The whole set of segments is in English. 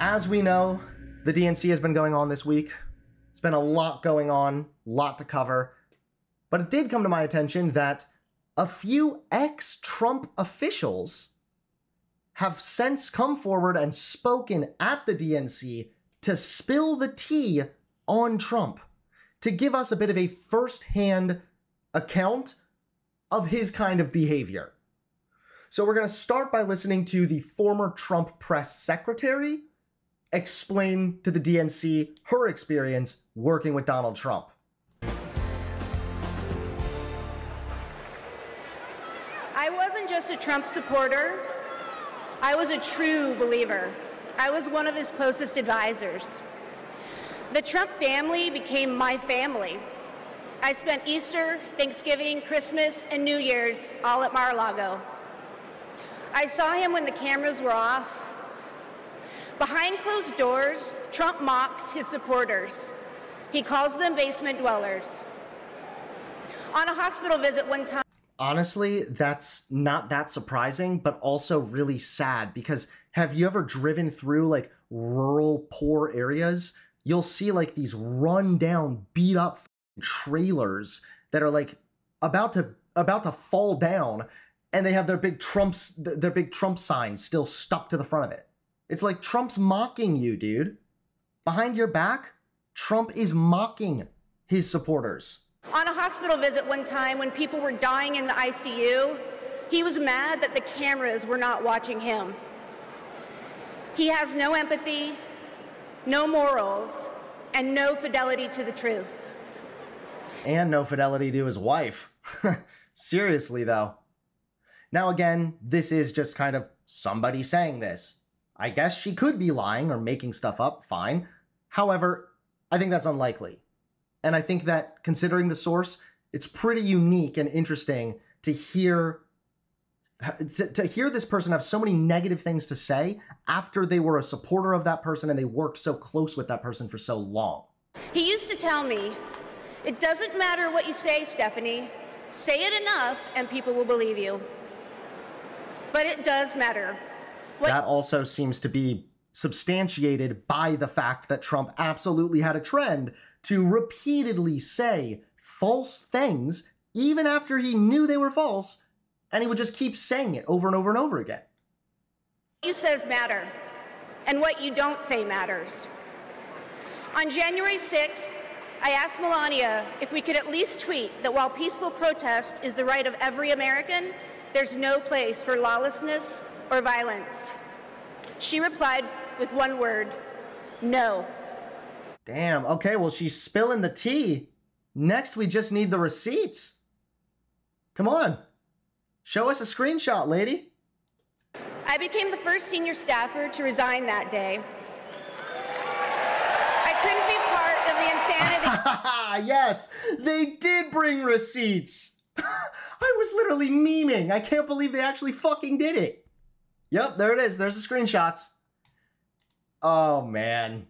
As we know, the DNC has been going on this week. It's been a lot going on, lot to cover. But it did come to my attention that a few ex-Trump officials have since come forward and spoken at the DNC to spill the tea on Trump, to give us a bit of a first-hand account of his kind of behavior. So we're going to start by listening to the former Trump press secretary explain to the DNC her experience working with Donald Trump. I wasn't just a Trump supporter. I was a true believer. I was one of his closest advisors. The Trump family became my family. I spent Easter, Thanksgiving, Christmas, and New Year's all at Mar-a-Lago. I saw him when the cameras were off. Behind closed doors, Trump mocks his supporters. He calls them basement dwellers. On a hospital visit one time, honestly, that's not that surprising, but also really sad, because have you ever driven through like rural, poor areas? You'll see like these run down, beat up trailers that are like about to fall down, and they have their big Trump signs still stuck to the front of it. It's like Trump's mocking you, dude. Behind your back, Trump is mocking his supporters. On a hospital visit one time when people were dying in the ICU, he was mad that the cameras were not watching him. He has no empathy, no morals, and no fidelity to the truth. And no fidelity to his wife. Seriously, though. Now again, this is just kind of somebody saying this. I guess she could be lying or making stuff up, fine. However, I think that's unlikely. And I think that, considering the source, it's pretty unique and interesting to hear this person have so many negative things to say after they were a supporter of that person and they worked so close with that person for so long. He used to tell me, "It doesn't matter what you say, Stephanie. Say it enough and people will believe you." But it does matter. That also seems to be substantiated by the fact that Trump absolutely had a trend to repeatedly say false things even after he knew they were false, and he would just keep saying it over and over and over again. What you says matter, and what you don't say matters. On January 6th, I asked Melania if we could at least tweet that while peaceful protest is the right of every American, there's no place for lawlessness or violence. She replied with one word: no. Damn, okay, well, she's spilling the tea. Next, we just need the receipts. Come on. Show us a screenshot, lady. I became the first senior staffer to resign that day. I couldn't be part of the insanity. Yes, they did bring receipts. I was literally memeing. I can't believe they actually fucking did it. Yep, there it is. There's the screenshots. Oh, man.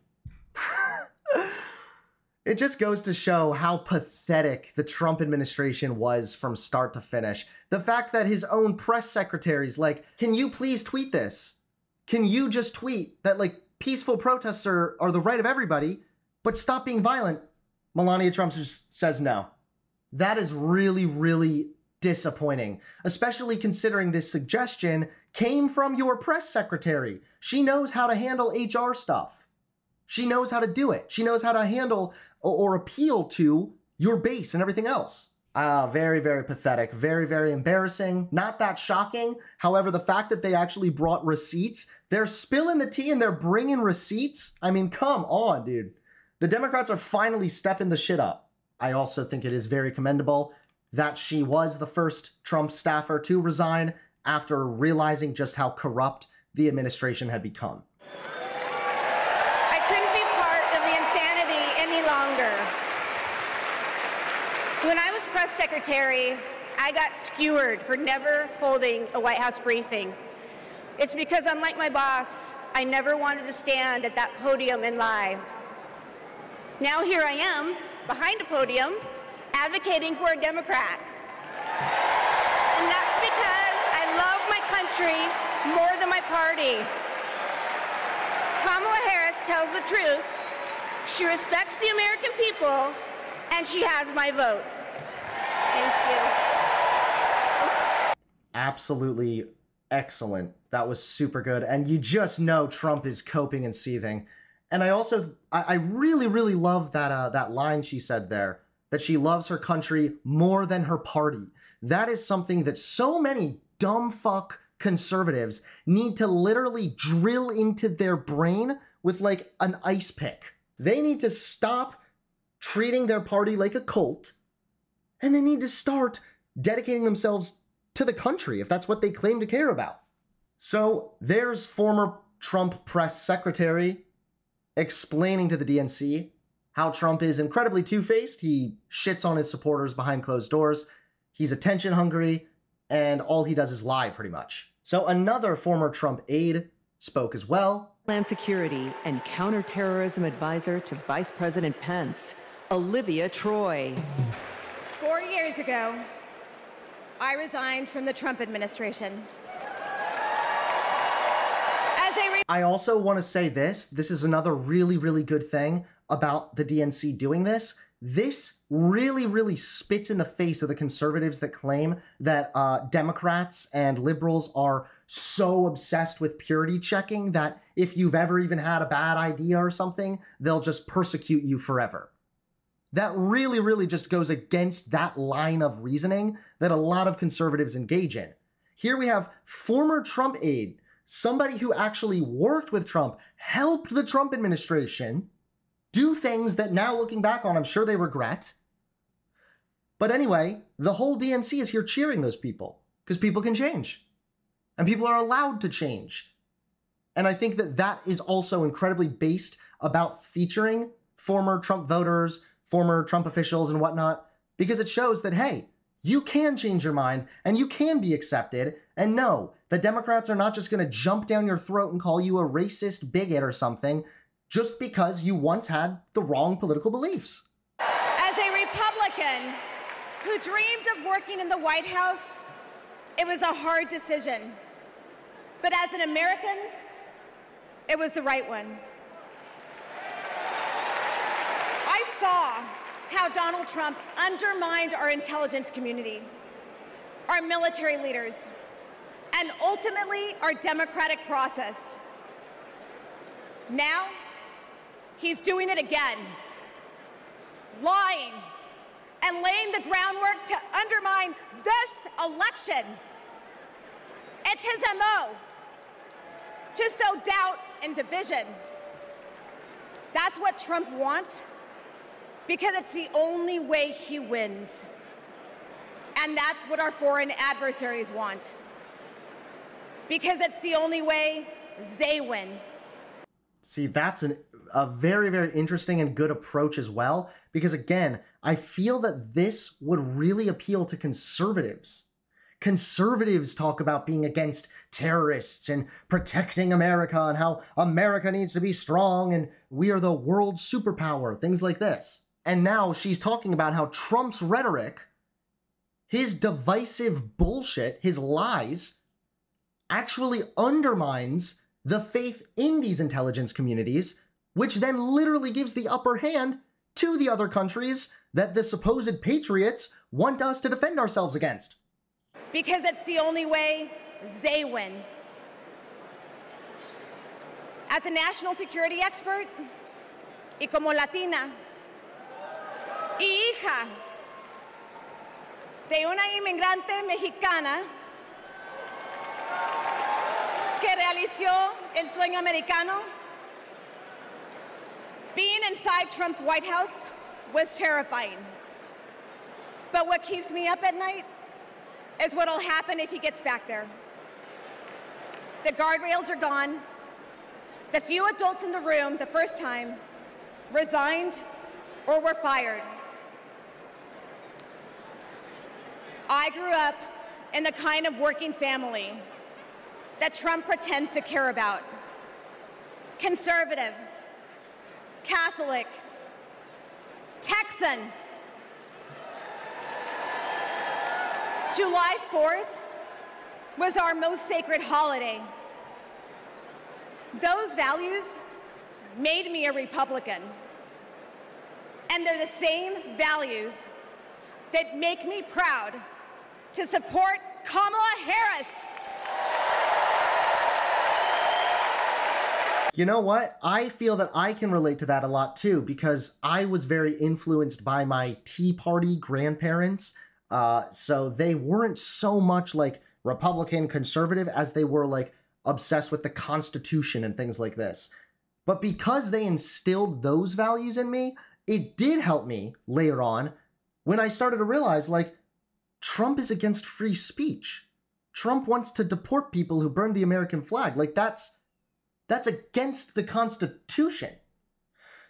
It just goes to show how pathetic the Trump administration was from start to finish. The fact that his own press secretaries, like, can you please tweet this? Can you just tweet that, like, peaceful protests are the right of everybody, but stop being violent? Melania Trump just says no. That is really, really disappointing, especially considering this suggestion came from your press secretary. She knows how to handle HR stuff. She knows how to do it. She knows how to handle or appeal to your base and everything else. Very, very pathetic. Very, very embarrassing. Not that shocking. However, the fact that they actually brought receipts, they're spilling the tea and they're bringing receipts. I mean, come on, dude. The Democrats are finally stepping the shit up. I also think it is very commendable that she was the first Trump staffer to resign after realizing just how corrupt the administration had become. I couldn't be part of the insanity any longer. When I was press secretary, I got skewered for never holding a White House briefing. It's because, unlike my boss, I never wanted to stand at that podium and lie. Now here I am, behind a podium, advocating for a Democrat. And that's because I love my country more than my party. Kamala Harris tells the truth, she respects the American people, and she has my vote. Thank you. Absolutely excellent. That was super good. And you just know Trump is coping and seething. And I really, really love that line she said there, that she loves her country more than her party. That is something that so many dumb fuck conservatives need to literally drill into their brain with like an ice pick. They need to stop treating their party like a cult, and they need to start dedicating themselves to the country if that's what they claim to care about. So there's former Trump press secretary explaining to the DNC how Trump is incredibly two-faced. He shits on his supporters behind closed doors. He's attention hungry, and all he does is lie, pretty much. So another former Trump aide spoke as well. Homeland Security and counterterrorism advisor to Vice President Pence, Olivia Troy. 4 years ago, I resigned from the Trump administration. I also want to say this is another really, really good thing about the DNC doing this. This really, really spits in the face of the conservatives that claim that Democrats and liberals are so obsessed with purity checking that if you've ever even had a bad idea or something, they'll just persecute you forever. That really, really just goes against that line of reasoning that a lot of conservatives engage in. Here we have former Trump aide, somebody who actually worked with Trump, helped the Trump administration do things that now looking back on, I'm sure they regret. But anyway, the whole DNC is here cheering those people because people can change and people are allowed to change. And I think that that is also incredibly based about featuring former Trump voters, former Trump officials and whatnot, because it shows that, hey, you can change your mind and you can be accepted. And no, the Democrats are not just going to jump down your throat and call you a racist bigot or something just because you once had the wrong political beliefs. As a Republican who dreamed of working in the White House, it was a hard decision. But as an American, it was the right one. I saw how Donald Trump undermined our intelligence community, our military leaders, and ultimately our democratic process. Now, he's doing it again, lying and laying the groundwork to undermine this election. It's his MO to sow doubt and division. That's what Trump wants because it's the only way he wins. And that's what our foreign adversaries want because it's the only way they win. See, that's a very, very interesting and good approach as well, because again, I feel that this would really appeal to conservatives. Conservatives talk about being against terrorists and protecting America and how America needs to be strong and we are the world superpower, things like this. And now she's talking about how Trump's rhetoric, his divisive bullshit, his lies, actually undermines the faith in these intelligence communities, which then literally gives the upper hand to the other countries that the supposed patriots want us to defend ourselves against. Because it's the only way they win. As a national security expert, y como Latina, y hija de una inmigrante mexicana que realizó el sueño americano, being inside Trump's White House was terrifying. But what keeps me up at night is what'll happen if he gets back there. The guardrails are gone. The few adults in the room the first time resigned or were fired. I grew up in the kind of working family that Trump pretends to care about. Conservative, Catholic, Texan. July 4th was our most sacred holiday. Those values made me a Republican. And they're the same values that make me proud to support Kamala Harris. You know what? I feel that I can relate to that a lot too, because I was very influenced by my Tea Party grandparents. So they weren't so much like Republican conservative as they were like obsessed with the Constitution and things like this. But because they instilled those values in me, it did help me later on when I started to realize, like, Trump is against free speech. Trump wants to deport people who burned the American flag. Like, that's against the Constitution.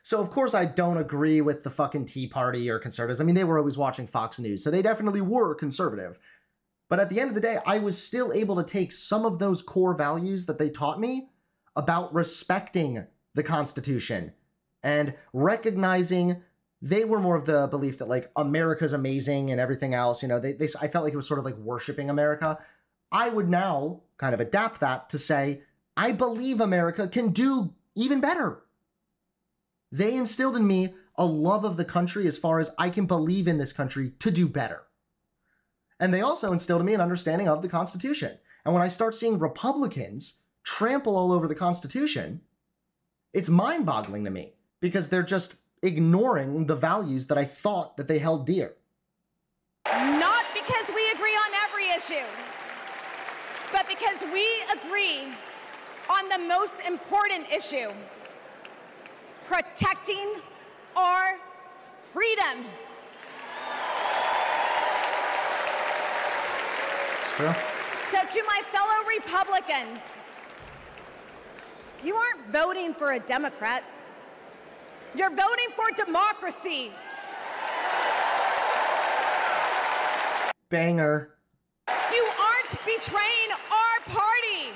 So, of course, I don't agree with the fucking Tea Party or conservatives. I mean, they were always watching Fox News, so they definitely were conservative. But at the end of the day, I was still able to take some of those core values that they taught me about respecting the Constitution and recognizing they were more of the belief that, like, America's amazing and everything else. You know, I felt like it was sort of like worshiping America. I would now kind of adapt that to say, I believe America can do even better. They instilled in me a love of the country as far as I can believe in this country to do better. And they also instilled in me an understanding of the Constitution. And when I start seeing Republicans trample all over the Constitution, it's mind-boggling to me because they're just ignoring the values that I thought that they held dear. Not because we agree on every issue, but because we agree on the most important issue, protecting our freedom. It's true. So to my fellow Republicans, you aren't voting for a Democrat. You're voting for democracy. Banger. You aren't betraying our party.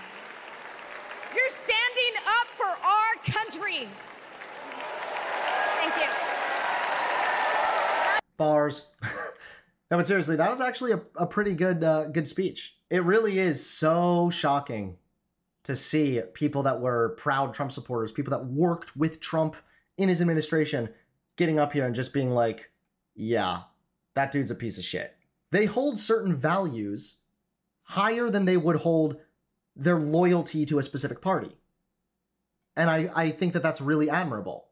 You're standing up for our country. Thank you. Bars. No, but seriously, that was actually a pretty good speech. It really is so shocking to see people that were proud Trump supporters, people that worked with Trump in his administration, getting up here and just being like, yeah, that dude's a piece of shit. They hold certain values higher than they would hold their loyalty to a specific party. And I think that that's really admirable.